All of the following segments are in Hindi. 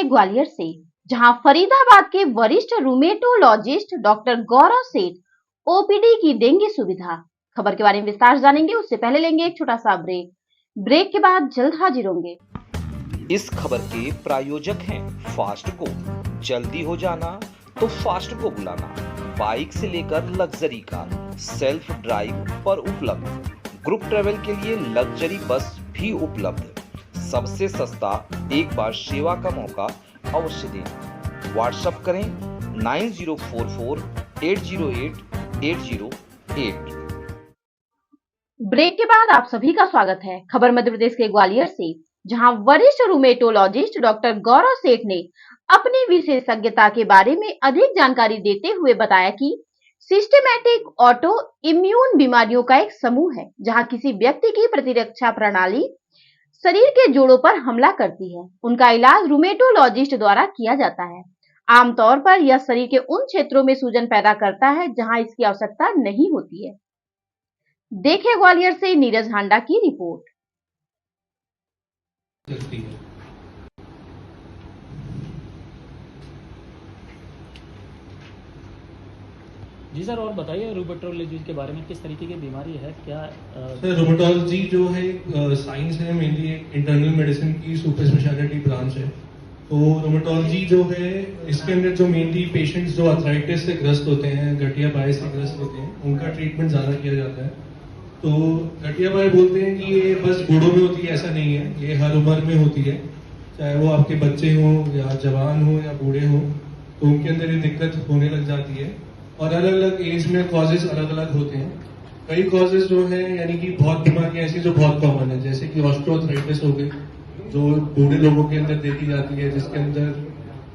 ग्वालियर से, जहां फरीदाबाद के वरिष्ठ रूमेटोलॉजिस्ट डॉक्टर गौरव सेठ ओपीडी की देंगे सुविधा। खबर के बारे में विस्तार जानेंगे, उससे पहले लेंगे एक छोटा सा ब्रेक के बाद जल्द हाजिर होंगे। इस खबर के प्रायोजक हैं फास्ट को। जल्दी हो जाना तो फास्ट को बुलाना। बाइक से लेकर लग्जरी कार सेल्फ ड्राइव पर उपलब्ध। ग्रुप ट्रेवल के लिए लग्जरी बस भी उपलब्ध। सबसे सस्ता एक बार सेवा का मौका अवश्य दें। व्हाट्सएप करें 9044808808। ब्रेक के बाद आप सभी का स्वागत है। खबर मध्य प्रदेश के ग्वालियर से, जहां वरिष्ठ रूमेटोलॉजिस्ट डॉक्टर गौरव सेठ ने अपनी विशेषज्ञता के बारे में अधिक जानकारी देते हुए बताया कि सिस्टमैटिक ऑटो इम्यून बीमारियों का एक समूह है, जहां किसी व्यक्ति की प्रतिरक्षा प्रणाली शरीर के जोड़ों पर हमला करती है। उनका इलाज रूमेटोलॉजिस्ट द्वारा किया जाता है। आमतौर पर यह शरीर के उन क्षेत्रों में सूजन पैदा करता है जहां इसकी आवश्यकता नहीं होती है। देखिए ग्वालियर से नीरज हांडा की रिपोर्ट। जी सर, और बताइए रूमेटोलॉजी के बारे में, किस तरीके की बीमारी है क्या? सर रूमेटोलॉजी जो है साइंस है, मेनली एक इंटरनल मेडिसिन की सुपर स्पेशलिटी ब्रांच है। तो रूमेटोलॉजी जो है इसके अंदर जो मेनली पेशेंट्स जो आर्थराइटिस से ग्रस्त होते हैं, गठिया बाय से ग्रस्त होते हैं, उनका ट्रीटमेंट ज़्यादा किया जाता है। तो गठिया बाय बोलते हैं कि ये बस बूढ़ों में होती है, ऐसा नहीं है, ये हर उम्र में होती है। चाहे वो आपके बच्चे हों या जवान हों या बूढ़े हों, तो उनके अंदर ये दिक्कत होने लग जाती है। और अलग अलग एज में कॉजेज अलग अलग होते हैं। कई कॉजेज जो है यानी कि बहुत बीमारियां ऐसी जो बहुत कॉमन है, जैसे कि ऑस्टियोआर्थराइटिस हो गई, जो बूढ़े लोगों के अंदर देखी जाती है, जिसके अंदर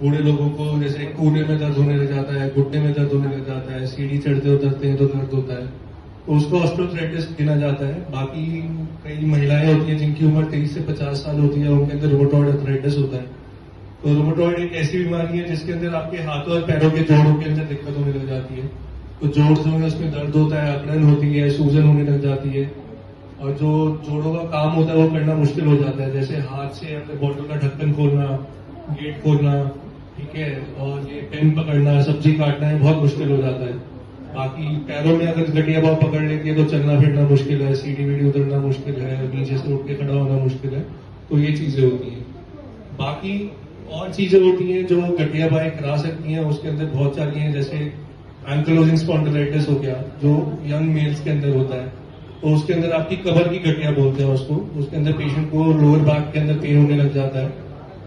बूढ़े लोगों को जैसे कूल्हे में दर्द होने लग जाता है, घुटने में दर्द होने लग जाता है, सीढ़ी चढ़ते उतरते हैं तो दर्द होता है, तो उसको ऑस्टियोआर्थराइटिस गिना जाता है। बाकी कई महिलाएं होती हैं जिनकी उम्र 23 से 50 साल होती है, उनके अंदर रूमेटॉइड आर्थराइटिस होता है। तो रूमेटॉइड एक ऐसी बीमारी है जिसके अंदर आपके हाथों और पैरों के जोड़ों के अंदर दिक्कत होने लग जाती है। तो जोड़ जो है उसमें दर्द होता है, अकड़न होती है, सूजन होने लग जाती है, और जो जोड़ों का काम होता है वो करना मुश्किल हो जाता है, जैसे हाथ से अपने बॉटल का ढक्कन खोलना, गेट खोलना, ठीक है, और ये पेन पकड़ना, सब्जी काटना है, बहुत मुश्किल हो जाता है। बाकी पैरों में अगर गठिया पाँव पकड़ लेती है तो चलना फिरना मुश्किल है, सीढ़ी वीढ़ी उतरना मुश्किल है, नीचे से उठ के खड़ा होना मुश्किल है। तो ये चीजें होती हैं। बाकी और चीजें होती हैं जो गठिया बाय करा सकती हैं, उसके अंदर बहुत सारी हैं, जैसे एंकिलोजिंग स्पॉन्डिलाइटिस हो गया, जो यंग मेल्स के अंदर होता है। तो उसके अंदर आपकी कमर की गठिया बोलते हैं उसको, उसके अंदर पेशेंट को लोअर बैक के अंदर पेन होने लग जाता है।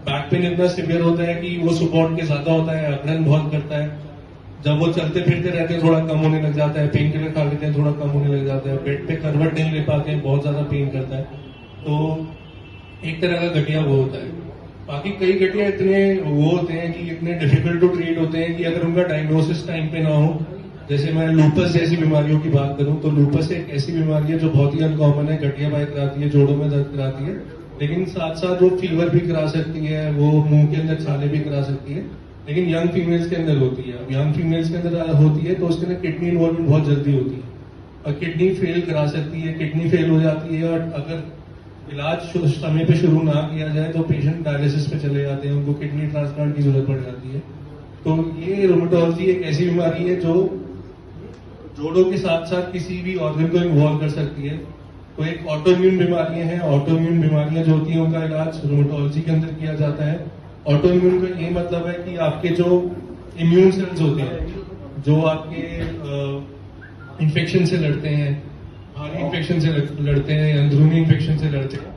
बैक पेन इतना सिवियर होता है कि वो सपोर्ट के ज्यादा होता है, अकड़न बहुत करता है। जब वो चलते फिरते रहते हैं थोड़ा कम होने लग जाता है, पेन किलर खा लेते हैं थोड़ा कम होने लग जाता है, बेड पे करवट नहीं ले पाते हैं, बहुत ज्यादा पेन करता है। तो एक तरह का गठिया वो होता है। बाकी कई गठिया इतने वो होते हैं कि इतने डिफिकल्ट टू ट्रीट होते हैं कि अगर उनका डायग्नोसिस टाइम पे ना हो, जैसे मैं लूपस जैसी बीमारियों की बात करूं, तो लूपस एक ऐसी बीमारी है जो बहुत ही अनकॉमन है, गठिया बाय कराती है, जोड़ों में दर्द कराती है, लेकिन साथ साथ वो फीवर भी करा सकती है, वो मुंह के अंदर छाले भी करा सकती है, लेकिन यंग फीमेल्स के अंदर होती है। अब यंग फीमेल्स के अंदर होती है तो उसके अंदर किडनी इन्वॉल्वमेंट बहुत जल्दी होती है और किडनी फेल करा सकती है। किडनी फेल हो जाती है और अगर इलाज समय पे शुरू ना किया जाए तो पेशेंट डायलिसिस पे चले जाते हैं, उनको किडनी ट्रांसप्लांट की जरूरत पड़ जाती है। तो ये रूमेटोलॉजी एक ऐसी बीमारी है जो जोड़ों के साथ साथ किसी भी ऑर्गन को इन्वॉल्व कर सकती है। तो एक ऑटोइम्यून बीमारियां हैं, ऑटोइम्यून बीमारियां जो होती हैं उनका इलाज रूमेटोलॉजी के अंदर किया जाता है। ऑटोइम्यून का ये मतलब है कि आपके जो इम्यून सेल्स होते हैं, जो आपके इन्फेक्शन से लड़ते हैं, भारी इन्फेक्शन से लड़ते हैं, अंदरूनी इन्फेक्शन से लड़ते हैं,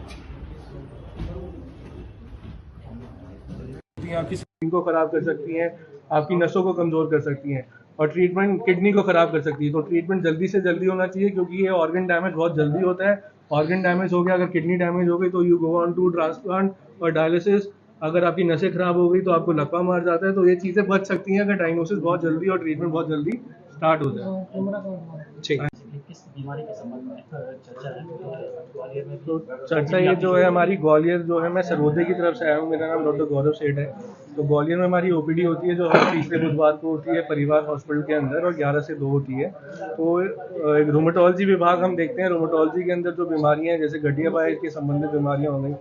आपकी स्किन को खराब कर सकती हैं, आपकी नसों को कमजोर कर सकती हैं, और ट्रीटमेंट किडनी को खराब कर सकती है। तो ट्रीटमेंट जल्दी से जल्दी होना चाहिए, क्योंकि ये ऑर्गन डैमेज बहुत जल्दी होता है। ऑर्गन डैमेज हो गया, अगर किडनी डैमेज हो गई तो you go on to transplant और डायलिसिस। अगर आपकी नसें खराब हो गई तो आपको लकवा मार जाता है। तो ये चीजें बच सकती हैं अगर डायग्नोसिस बहुत जल्दी और ट्रीटमेंट बहुत जल्दी स्टार्ट हो जाए। ठीक, किस बीमारी के संबंध में चर्चा है ग्वालियर में? तो चर्चा ये जो है हमारी ग्वालियर जो है, मैं सर्वोदय की तरफ से आया हूँ, मेरा नाम डॉक्टर गौरव सेठ है। तो ग्वालियर में हमारी ओपीडी होती है जो हर तीसरे बुधवार को होती है परिवार हॉस्पिटल के अंदर, और 11 से 2 होती है। तो एक रूमेटोलॉजी विभाग हम देखते हैं। रूमेटोलॉजी के अंदर जो बीमारियां हैं, जैसे गठिया बाय के संबंधित बीमारियां हो गई,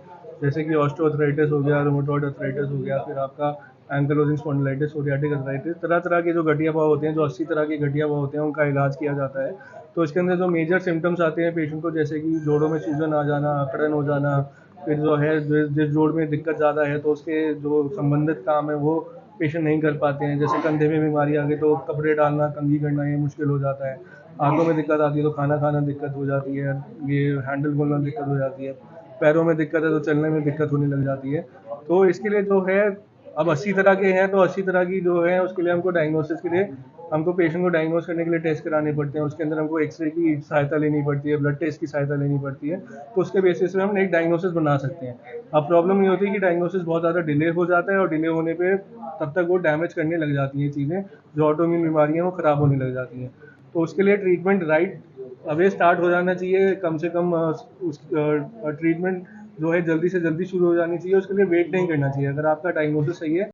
जैसे कि ऑस्टियोआर्थराइटिस हो गया, रूमेटॉइड अर्थराइटिस हो गया, फिर आपका एंकिलोजिंग स्पॉन्डिलाइटिस, सोरियाटिक अर्थराइटिस, तरह तरह के जो गठिया पाव होते हैं, जो 80 तरह के गठिया पाव होते हैं, उनका इलाज किया जाता है। तो इसके अंदर जो मेजर सिम्टम्स आते हैं पेशेंट को, जैसे कि जोड़ों में सूजन आ जाना, अकड़न हो जाना, फिर जो है जिस जोड़ में दिक्कत ज़्यादा है तो उसके जो संबंधित काम है वो पेशेंट नहीं कर पाते हैं। जैसे कंधे में बीमारी आ गई तो कपड़े डालना, कंघी करना ये मुश्किल हो जाता है। आंखों में दिक्कत आती है तो खाना खाना दिक्कत हो जाती है, ये हैंडल खोलना दिक्कत हो जाती है। पैरों में दिक्कत है तो चलने में दिक्कत होने लग जाती है। तो इसके लिए जो है, अब 80 तरह के हैं तो 80 तरह की जो है उसके लिए हमको डायग्नोसिस के लिए हमको पेशेंट को डायग्नोस करने के लिए टेस्ट कराने पड़ते हैं। उसके अंदर हमको एक्सरे की सहायता लेनी पड़ती है, ब्लड टेस्ट की सहायता लेनी पड़ती है। तो उसके बेसिस पे हम एक डायग्नोसिस बना सकते हैं। अब प्रॉब्लम ये होती है कि डायग्नोसिस बहुत ज़्यादा डिले हो जाता है और डिले होने पे तब तक वो डैमेज करने लग जाती हैं चीज़ें, जो ऑटोइम्यून बीमारियाँ वो ख़राब होने लग जाती हैं। तो उसके लिए ट्रीटमेंट राइट अवे स्टार्ट हो जाना चाहिए। कम से कम उस ट्रीटमेंट जो है जल्दी से जल्दी शुरू हो जानी चाहिए। उसके लिए वेट नहीं करना चाहिए। अगर आपका डायग्नोसिस सही है